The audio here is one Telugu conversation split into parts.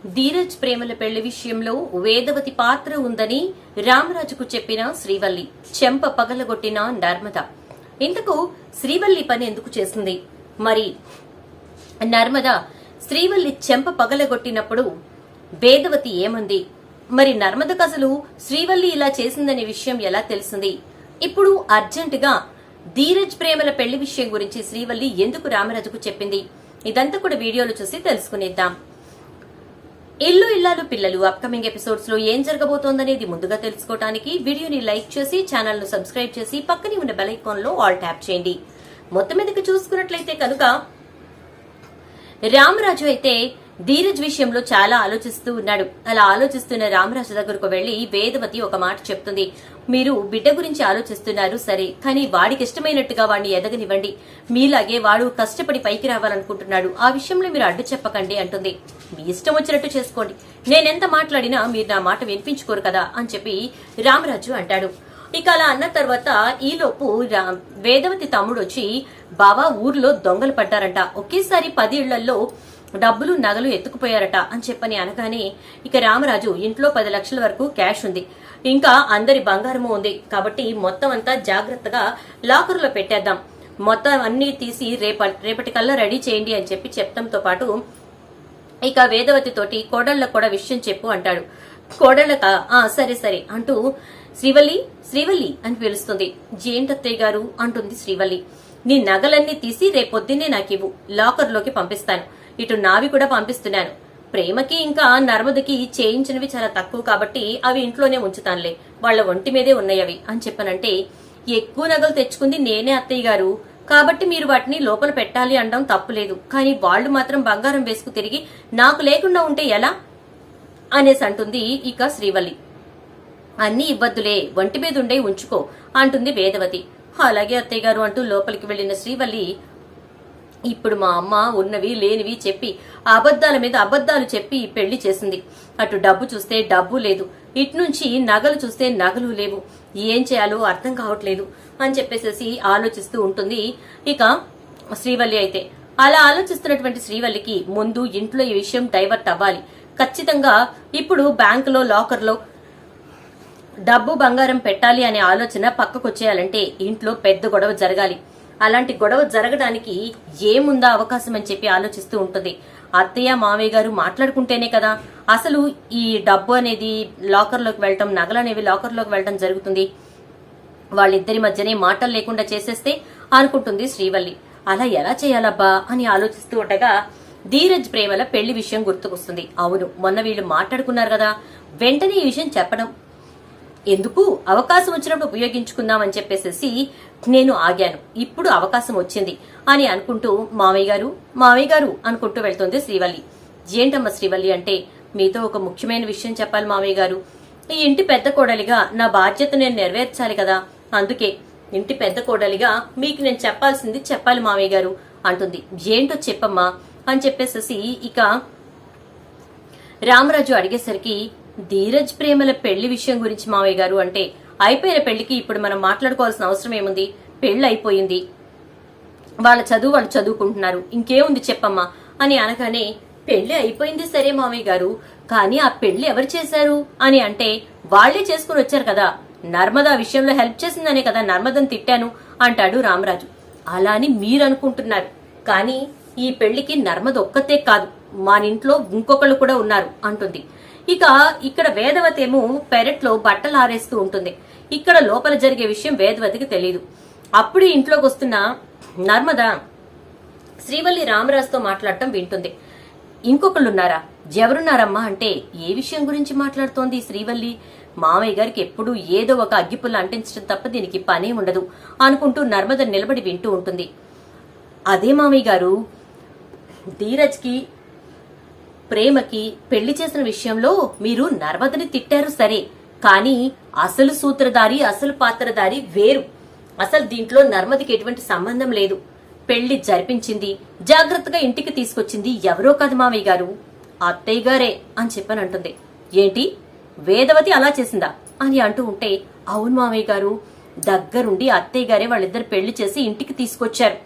ధీరజ్ ప్రేమల పెళ్లి విషయంలో వేదవతి పాత్ర ఉందని రామరాజుకు చెప్పిన శ్రీవల్లి చెంప పగలగొట్టిన నర్మద. ఇంతకు శ్రీవల్లి పని ఎందుకు చేసింది? మరి నర్మద శ్రీవల్లి చెంప పగలగొట్టినప్పుడు వేదవతి ఏమంది? మరి నర్మదకు అసలు శ్రీవల్లి ఇలా చేసిందనే విషయం ఎలా తెలిసింది? ఇప్పుడు అర్జెంటుగా ధీరజ్ ప్రేమల పెళ్లి విషయం గురించి శ్రీవల్లి ఎందుకు రామరాజుకు చెప్పింది? ఇదంతా కూడా వీడియోలు చూసి తెలుసుకునేద్దాం. ఇల్లు ఇల్లాలు పిల్లలు అప్కమింగ్ ఎపిసోడ్స్ లో ఏం జరగబోతోందనేది ముందుగా తెలుసుకోవడానికి వీడియోని లైక్ చేసి ఛానల్ ను సబ్స్క్రైబ్ చేసి పక్కనే ఉన్న బెల్ ఐకాన్ లో ఆల్ ట్యాప్ చేయండి. మొత్తం మీదకి చూసుకున్నట్లయితే కనుక రామరాజు అయితే ధీరజ్ విషయంలో చాలా ఆలోచిస్తూ ఉన్నాడు. అలా ఆలోచిస్తున్న రామరాజు దగ్గరకు వెళ్లి వేదవతి ఒక మాట చెప్తుంది. మీరు బిడ్డ గురించి ఆలోచిస్తున్నారు సరే, కానీ వాడికి ఇష్టమైనట్టుగా వాడిని ఎదగనివ్వండి. మీలాగే వాడు కష్టపడి పైకి రావాలనుకుంటున్నాడు, ఆ విషయంలో మీరు అడ్డు చెప్పకండి అంటుంది. మీ ఇష్టం వచ్చినట్టు చేసుకోండి, నేనెంత మాట్లాడినా మీరు నా మాట వినిపించుకోరు కదా అని చెప్పి రామరాజు అంటాడు. ఇక అలా అన్న తర్వాత ఈలోపు వేదవతి తమ్ముడు వచ్చి, బావా ఊర్లో దొంగలు పడ్డారంట, ఒకేసారి 10 ఇళ్లలో డబ్బులు నగలు ఎత్తుకుపోయారట అని చెప్పని అనగానే ఇక రామరాజు ఇంట్లో 10 లక్షల వరకు క్యాష్ ఉంది, ఇంకా అందరి బంగారము ఉంది, కాబట్టి మొత్తం అంతా జాగ్రత్తగా లాకర్ లో పెట్టేద్దాం, మొత్తం అన్ని తీసి రేపటికల్లా రెడీ చేయండి అని చెప్పి చెప్పడంతో పాటు ఇక వేదవతి తోటి కోడళ్ళకు కూడా విషయం చెప్పు అంటాడు. కోడళ్ళక సరే సరే అంటూ శ్రీవల్లి శ్రీవల్లి అని పిలుస్తుంది. జేంటత్తయ్య గారు అంటుంది శ్రీవల్లి. నీ నగలన్నీ తీసి రేపొద్దున్నే నాకివ్వు, లాకర్ లోకి పంపిస్తాను, ఇటు నావి కూడా పంపిస్తున్నాను. ప్రేమకి ఇంకా నర్మదకి చేయించినవి చాలా తక్కువ కాబట్టి అవి ఇంట్లోనే ఉంచుతానులే, వాళ్ల ఒంటి మీదే ఉన్నాయి అవి అని చెప్పనంటే, ఎక్కువ నగలు తెచ్చుకుంది నేనే అత్తయ్య గారు, కాబట్టి మీరు వాటిని లోపల పెట్టాలి అనడం తప్పులేదు, కానీ వాళ్లు మాత్రం బంగారం వేసుకు తిరిగి నాకు లేకుండా ఉంటే ఎలా అనేసి అంటుంది ఇక శ్రీవల్లి. అన్నీ ఇవ్వద్దులే, ఒంటి మీద ఉండే ఉంచుకో అంటుంది వేదవతి. అలాగే అత్తయ్య గారు అంటూ లోపలికి వెళ్లిన శ్రీవల్లి, ఇప్పుడు మా అమ్మ ఉన్నవి లేనివి చెప్పి అబద్దాల మీద అబద్దాలు చెప్పి పెళ్లి చేసింది. అటు డబ్బు చూస్తే డబ్బు లేదు, ఇటు నుంచి నగలు చూస్తే నగలు లేవు, ఏం చేయాలో అర్థం కావట్లేదు అని చెప్పేసి ఆలోచిస్తూ ఉంటుంది ఇక శ్రీవల్లి. అయితే అలా ఆలోచిస్తున్నటువంటి శ్రీవల్లికి ముందు ఇంట్లో ఈ విషయం డైవర్ట్ అవ్వాలి. ఖచ్చితంగా ఇప్పుడు బ్యాంకులో లాకర్లో డబ్బు బంగారం పెట్టాలి అనే ఆలోచన పక్కకొచ్చేయాలంటే ఇంట్లో పెద్ద గొడవ జరగాలి. అలాంటి గొడవ జరగడానికి ఏముందా అవకాశం అని చెప్పి ఆలోచిస్తూ ఉంటుంది. అత్తయ్య మామయ్య గారు మాట్లాడుకుంటేనే కదా అసలు ఈ డబ్బు అనేది లాకర్లోకి వెళ్ళటం, నగలు అనేవి లాకర్లోకి వెళ్ళటం జరుగుతుంది. వాళ్ళిద్దరి మధ్యనే మాటలు లేకుండా చేసేస్తే అనుకుంటుంది శ్రీవల్లి. అలా ఎలా చేయాలబ్బా అని ఆలోచిస్తూ ఉండగా ధీరజ్ ప్రేమల పెళ్లి విషయం గుర్తుకొస్తుంది. అవును, మొన్న వీళ్ళు మాట్లాడుకున్నారు కదా, వెంటనే ఈ విషయం చెప్పడం ఎందుకు, అవకాశం వచ్చినప్పుడు ఉపయోగించుకుందామని చెప్పేసి నేను ఆగాను, ఇప్పుడు అవకాశం వచ్చింది అని అనుకుంటూ మామయ్య గారు అనుకుంటూ వెళ్తుంది శ్రీవల్లి. ఏంటమ్మా శ్రీవల్లి అంటే, మీతో ఒక ముఖ్యమైన విషయం చెప్పాలి మామయ్య గారు, ఈ ఇంటి పెద్ద కోడలిగా నా బాధ్యత నేను నెరవేర్చాలి కదా, అందుకే ఇంటి పెద్ద కోడలిగా మీకు నేను చెప్పాల్సింది చెప్పాలి మామయ్య గారు అంటుంది. ఏంటో చెప్పమ్మా అని చెప్పేసి ఇక రామరాజు అడిగేసరికి, ధీరజ్ ప్రేమల పెళ్లి విషయం గురించి మావయ్య గారు అంటే, అయిపోయిన పెళ్లికి ఇప్పుడు మనం మాట్లాడుకోవాల్సిన అవసరం ఏముంది, పెళ్లి అయిపోయింది, వాళ్ళ చదువు వాళ్ళు చదువుకుంటున్నారు, ఇంకేముంది చెప్పమ్మా అని అనగానే, పెళ్లి అయిపోయింది సరే మావయ్య గారు, కానీ ఆ పెళ్లి ఎవరు చేశారు అని అంటే, వాళ్లే చేసుకుని వచ్చారు కదా, నర్మద విషయంలో హెల్ప్ చేసిందనే కదా నర్మదని తిట్టాను అంటాడు రామరాజు. అలా అని మీరు అనుకుంటున్నారు, కానీ ఈ పెళ్లికి నర్మద ఒక్కతే కాదు, మా ఇంట్లో ఇంకొకళ్ళు కూడా ఉన్నారు అంటుంది. ఇక ఇక్కడ వేదవతి ఏమో పెరట్లో బట్టలు ఆరేస్తూ ఉంటుంది. ఇక్కడ లోపల జరిగే విషయం వేదవతికి తెలియదు. అప్పుడు ఇంట్లోకి వస్తున్న నర్మద శ్రీవల్లి రామరాజుతో మాట్లాడటం వింటుంది. ఇంకొకళ్ళున్నారా, ఎవరున్నారమ్మా అంటే, ఏ విషయం గురించి మాట్లాడుతోంది శ్రీవల్లి, మామయ్య గారికి ఎప్పుడూ ఏదో ఒక అగ్గిపుల్ల అంటించడం తప్ప దీనికి పనే ఉండదు అనుకుంటూ నర్మద నిలబడి వింటూ ఉంటుంది. అదే మామయ్య గారు, ధీరజ్కి ప్రేమకి పెళ్లి చేసిన విషయంలో మీరు నర్మదని తిట్టారు సరే, కానీ అసలు సూత్రధారి అసలు పాత్రధారి వేరు, అసలు దీంట్లో నర్మదికి ఎటువంటి సంబంధం లేదు, పెళ్లి జరిపించింది జాగ్రత్తగా ఇంటికి తీసుకొచ్చింది ఎవరో కాదు మామయ్య గారు, అత్తయ్య గారే అని చెప్పానంటుంది. ఏంటి, వేదవతి అలా చేసిందా అని అంటూ ఉంటే, అవును మామయ్య గారు, దగ్గరుండి అత్తయ్య గారే వాళ్ళిద్దరు పెళ్లి చేసి ఇంటికి తీసుకొచ్చారు,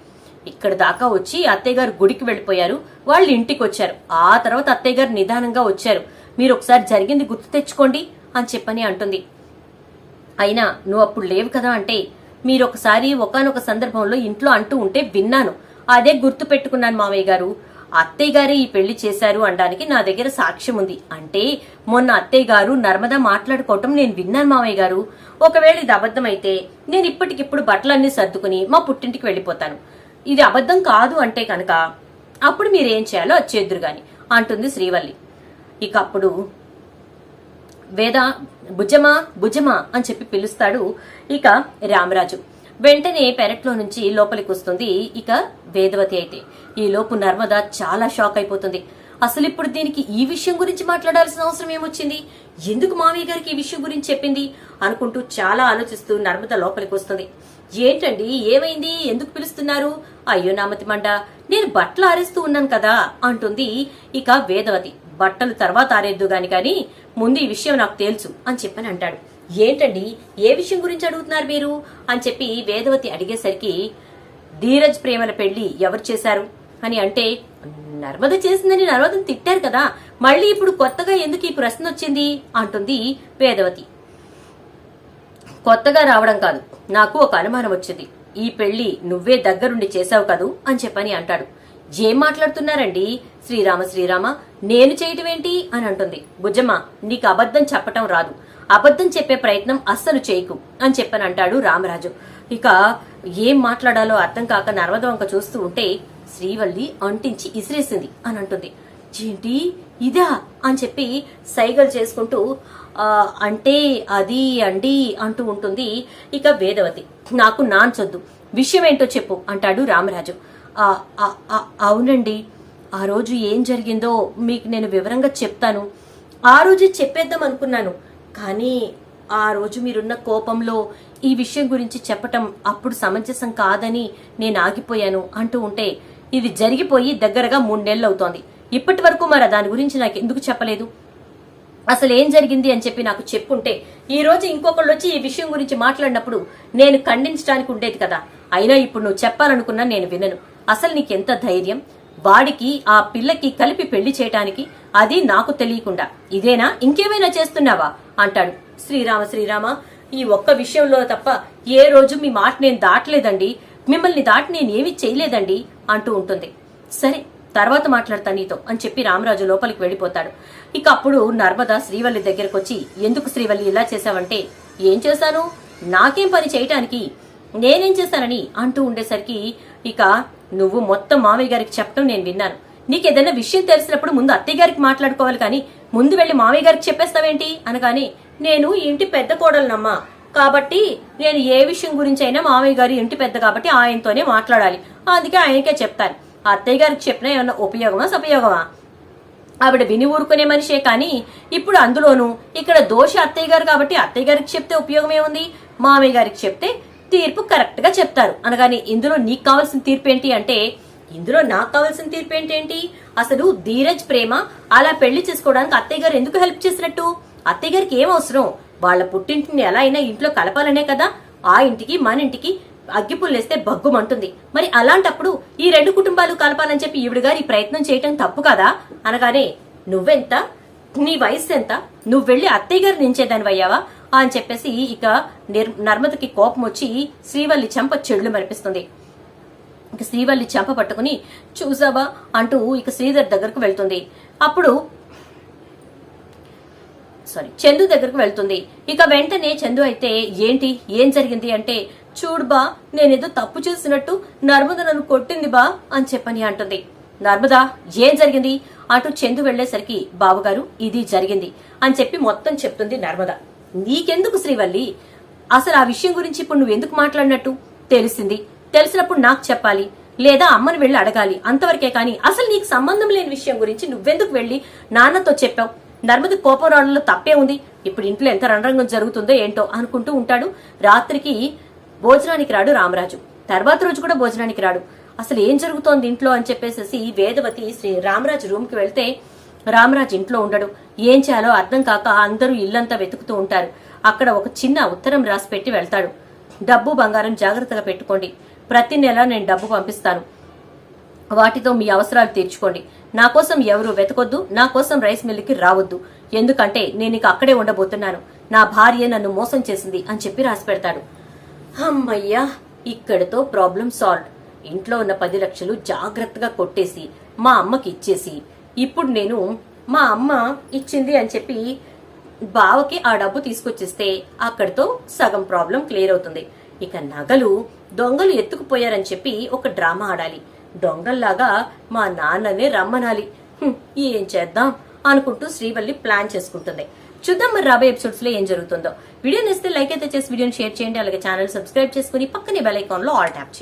ఇక్కడ దాకా వచ్చి అత్తయ్య గారు గుడికి వెళ్ళిపోయారు, వాళ్ళు ఇంటికి వచ్చారు, ఆ తర్వాత అత్తయ్య గారు నిదానంగా వచ్చారు, మీరు ఒకసారి జరిగింది గుర్తు తెచ్చుకోండి అని చెప్పని అంటుంది. అయినా నువ్వు అప్పుడు లేవు కదా అంటే, మీరు ఒకసారి ఒకానొక సందర్భంలో ఇంట్లో అంటూ ఉంటే విన్నాను, అదే గుర్తు పెట్టుకున్నాను మామయ్య గారు. అత్తయ్య గారే ఈ పెళ్లి చేశారు అనడానికి నా దగ్గర సాక్ష్యం ఉంది. అంటే మొన్న అత్తయ్య గారు నర్మదా మాట్లాడుకోవటం నేను విన్నాను మామయ్య గారు. ఒకవేళ ఇది అబద్ధమైతే నేను ఇప్పటికిప్పుడు బట్టలన్నీ సర్దుకుని మా పుట్టింటికి వెళ్ళిపోతాను. ఇది అబద్ధం కాదు అంటే కనుక అప్పుడు మీరేం చేయాలో అది చేద్దురు గాని అంటుంది శ్రీవల్లి. ఇక అప్పుడు వేద భుజమా భుజమా అని చెప్పి పిలుస్తాడు ఇక రామరాజు. వెంటనే పెరట్లో నుంచి లోపలికి వస్తుంది ఇక వేదవతి. అయితే ఈ లోపు నర్మద చాలా షాక్ అయిపోతుంది. అసలు ఇప్పుడు దీనికి ఈ విషయం గురించి మాట్లాడాల్సిన అవసరం ఏమొచ్చింది, ఎందుకు మామయ్య గారికి ఈ విషయం గురించి చెప్పింది అనుకుంటూ చాలా ఆలోచిస్తూ నర్మద లోపలికి వస్తుంది. ఏంటండి ఏమైంది, ఎందుకు పిలుస్తున్నారు? అయ్యో నామతి మండ, నేను బట్టలు ఆరేస్తూ ఉన్నాను కదా అంటుంది ఇక వేదవతి. బట్టలు తర్వాత ఆరేద్దు గాని ముందు ఈ విషయం నాకు తెలుసు అని చెప్పని అంటాడు. ఏంటండి ఏ విషయం గురించి అడుగుతున్నారు మీరు అని చెప్పి వేదవతి అడిగేసరికి, ధీరజ్ ప్రేమల పెళ్లి ఎవరు చేశారు అని అంటే, నర్మద చేసిందని నర్మదని తిట్టారు కదా, మళ్ళీ ఇప్పుడు కొత్తగా ఎందుకు ఈ ప్రశ్న వచ్చింది అంటుంది వేదవతి. కొత్తగా రావడం కాదు, నాకు ఒక అనుమానం వచ్చింది. ఈ పెళ్లి నువ్వే దగ్గరుండి చేశావు కదూ అని చెప్పని అంటాడు. ఏం మాట్లాడుతున్నారండి, శ్రీరామ నేను చేయటం ఏంటి అని అంటుంది. భుజమ్మ, నీకు అబద్ధం చెప్పటం రాదు, అబద్ధం చెప్పే ప్రయత్నం అస్సలు చేయకు అని చెప్పని అంటాడు రామరాజు. ఇక ఏం మాట్లాడాలో అర్థం కాక నర్మద వంక చూస్తూ ఉంటే శ్రీవల్లి అంటించి ఇసిరేసింది అని అంటుంది. ఏంటి ఇదా అని చెప్పి సైగలు చేసుకుంటూ అంటే అది అండి అంటూ ఉంటుంది ఇక వేదవతి. నాకు నాన్చొద్దు, విషయం ఏంటో చెప్పు అంటాడు రామరాజు. అవునండి, ఆ రోజు ఏం జరిగిందో మీకు నేను వివరంగా చెప్తాను. ఆ రోజు చెప్పేద్దాం అనుకున్నాను, కానీ ఆ రోజు మీరున్న కోపంలో ఈ విషయం గురించి చెప్పటం అప్పుడు సమంజసం కాదని నేను ఆగిపోయాను అంటూ ఉంటే, ఇది జరిగిపోయి దగ్గరగా 3 నెలలు అవుతోంది. ఇప్పటి వరకు మరి దాని గురించి నాకు ఎందుకు చెప్పలేదు, అసలు ఏం జరిగింది అని చెప్పి నాకు చెప్పుంటే ఈ రోజు ఇంకొకళ్ళు వచ్చి ఈ విషయం గురించి మాట్లాడినప్పుడు నేను ఖండించడానికి ఉండేది కదా. అయినా ఇప్పుడు నువ్వు చెప్పాలనుకున్నా నేను వినను. అసలు నీకెంత ధైర్యం, వాడికి ఆ పిల్లకి కలిపి పెళ్లి చేయటానికి, అది నాకు తెలియకుండా. ఇదేనా, ఇంకేమైనా చేస్తున్నావా అంటాడు. శ్రీరామ, ఈ ఒక్క విషయంలో తప్ప ఏ రోజు మీ మాట నేను దాటలేదండి, మిమ్మల్ని దాటి నేనేమీ చేయలేదండి అంటూ ఉంటుంది. సరే తర్వాత మాట్లాడతా నీతో అని చెప్పి రామరాజు లోపలికి వెళ్ళిపోతాడు. ఇక అప్పుడు నర్మద శ్రీవల్లి దగ్గరకు వచ్చి, ఎందుకు శ్రీవల్లి ఇలా చేశావంటే, ఏం చేశాను, నాకేం పని చేయటానికి, నేనేం చేశానని అంటూ ఉండేసరికి, ఇక నువ్వు మొత్తం మామయ్య గారికి చెప్పడం నేను విన్నాను. నీకేదైనా విషయం తెలిసినప్పుడు ముందు అత్తయ్య గారికి మాట్లాడుకోవాలి, కానీ ముందు వెళ్లి మామయ్య గారికి చెప్పేస్తావేంటి అనగానే, నేను ఇంటి పెద్ద కోడలనమ్మా, కాబట్టి నేను ఏ విషయం గురించి అయినా మామయ్య గారి ఇంటి పెద్ద కాబట్టి ఆయనతోనే మాట్లాడాలి, అందుకే ఆయనకే చెప్తాను. అత్తయ్య గారికి చెప్పినా ఏమన్నా ఉపయోగమా సపయోగమా? ఆవిడ విని ఊరుకునే మనిషే, కానీ ఇప్పుడు అందులోనూ ఇక్కడ దోష అత్తయ్య గారు కాబట్టి అత్తయ్య గారికి చెప్తే ఉపయోగం ఏముంది, మామయ్య గారికి చెప్తే తీర్పు కరెక్ట్ గా చెప్తారు అనగాని, ఇందులో నీకు కావాల్సిన తీర్పు ఏంటి అంటే, ఇందులో నాకు కావాల్సిన తీర్పు ఏంటి, అసలు ధీరజ్ ప్రేమ అలా పెళ్లి చేసుకోవడానికి అత్తయ్య గారు ఎందుకు హెల్ప్ చేసినట్టు? అత్తయ్య గారికి ఏం అవసరం, వాళ్ళ పుట్టింటిని ఎలా అయినా ఇంట్లో కలపాలనే కదా, ఆ ఇంటికి మన ఇంటికి అగ్గిపుల్లేస్తే బగ్గుమంటుంది. మరి అలాంటప్పుడు ఈ 2 కుటుంబాలు కలపాలని చెప్పి ఈవిడ గారు ఈ ప్రయత్నం చేయటం తప్పు కదా అనగానే, నువ్వెంత, నీ వయసు ఎంత, నువ్వు వెళ్లి అత్తయ్య గారు నించేదాని అయ్యావా అని చెప్పేసి ఇక నర్మదకి కోపం వచ్చి శ్రీవల్లి చెంప చెడులు మరిపిస్తుంది. ఇక శ్రీవల్లి చెంప పట్టుకుని, చూసావా అంటూ ఇక శ్రీధర్ దగ్గరకు వెళ్తుంది. అప్పుడు చందు దగ్గరకు వెళ్తుంది. ఇక వెంటనే చందు అయితే, ఏంటి ఏం జరిగింది అంటే, చూడు బా, నేనేదో తప్పు చేసినట్టు నర్మద నన్ను కొట్టింది బా అని చెప్పని అంటుంది. నర్మదా ఏం జరిగింది అంటూ చందు వెళ్లేసరికి, బావగారు ఇది జరిగింది అని చెప్పి మొత్తం చెప్తుంది నర్మద. నీకెందుకు శ్రీవల్లి, అసలు ఆ విషయం గురించి ఇప్పుడు నువ్వు ఎందుకు మాట్లాడినట్టు తెలిసింది, తెలిసినప్పుడు నాకు చెప్పాలి, లేదా అమ్మని వెళ్లి అడగాలి, అంతవరకే. కానీ అసలు నీకు సంబంధం లేని విషయం గురించి నువ్వెందుకు వెళ్లి నాన్నతో చెప్పావు? నర్మద కోపం రావడంలో తప్పే ఉంది, ఇప్పుడు ఇంట్లో ఎంత రణరంగం జరుగుతుందో ఏంటో అనుకుంటూ ఉంటాడు. రాత్రికి భోజనానికి రాడు రామరాజు, తర్వాత రోజు కూడా భోజనానికి రాడు. అసలు ఏం జరుగుతోంది ఇంట్లో అని చెప్పేసి వేదవతి రామరాజు రూమ్ కి వెళ్తే రామరాజు ఇంట్లో ఉండడు. ఏం చేయాలో అర్థం కాక అందరూ ఇల్లంతా వెతుకుతూ ఉంటారు. అక్కడ ఒక చిన్న ఉత్తరం రాసి పెట్టి వెళ్తాడు. డబ్బు బంగారం జాగ్రత్తగా పెట్టుకోండి, ప్రతి నెల నేను డబ్బు పంపిస్తాను, వాటితో మీ అవసరాలు తీర్చుకోండి. నా కోసం ఎవరు వెతకొద్దు, నా కోసం రైస్ మిల్లుకి రావద్దు, ఎందుకంటే నేను ఇక అక్కడే ఉండబోతున్నాను. నా భార్య నన్ను మోసం చేసింది అని చెప్పి రాసి పెడతాడు. అమ్మయ్యా, ఇక్కడితో ప్రాబ్లం సాల్వ్. ఇంట్లో ఉన్న 10 లక్షలు జాగ్రత్తగా కొట్టేసి మా అమ్మకి ఇచ్చేసి, ఇప్పుడు నేను మా అమ్మ ఇచ్చింది అని చెప్పి బావకి ఆ డబ్బు తీసుకొచ్చిస్తే అక్కడితో సగం ప్రాబ్లం క్లియర్ అవుతుంది. ఇక నగలు దొంగలు ఎత్తుకుపోయారని చెప్పి ఒక డ్రామా ఆడాలి. దొంగల్లాగా మా నాన్ననే రమ్మనాలి. ఏం చేద్దాం అనుకుంటూ శ్రీవల్లి ప్లాన్ చేసుకుంటుంది. చూద్దాం మరి రాబోయే ఎపిసోడ్స్ లో ఏం జరుగుతుందో. వీడియో నచ్చితే లైక్ అయితే చేసి వీడియోని షేర్ చేయండి. అలాగే ఛానల్ సబ్స్క్రైబ్ చేసుకుని పక్కనే బెల్ ఐకాన్ లో ఆల్ ట్యాప్ చేయండి.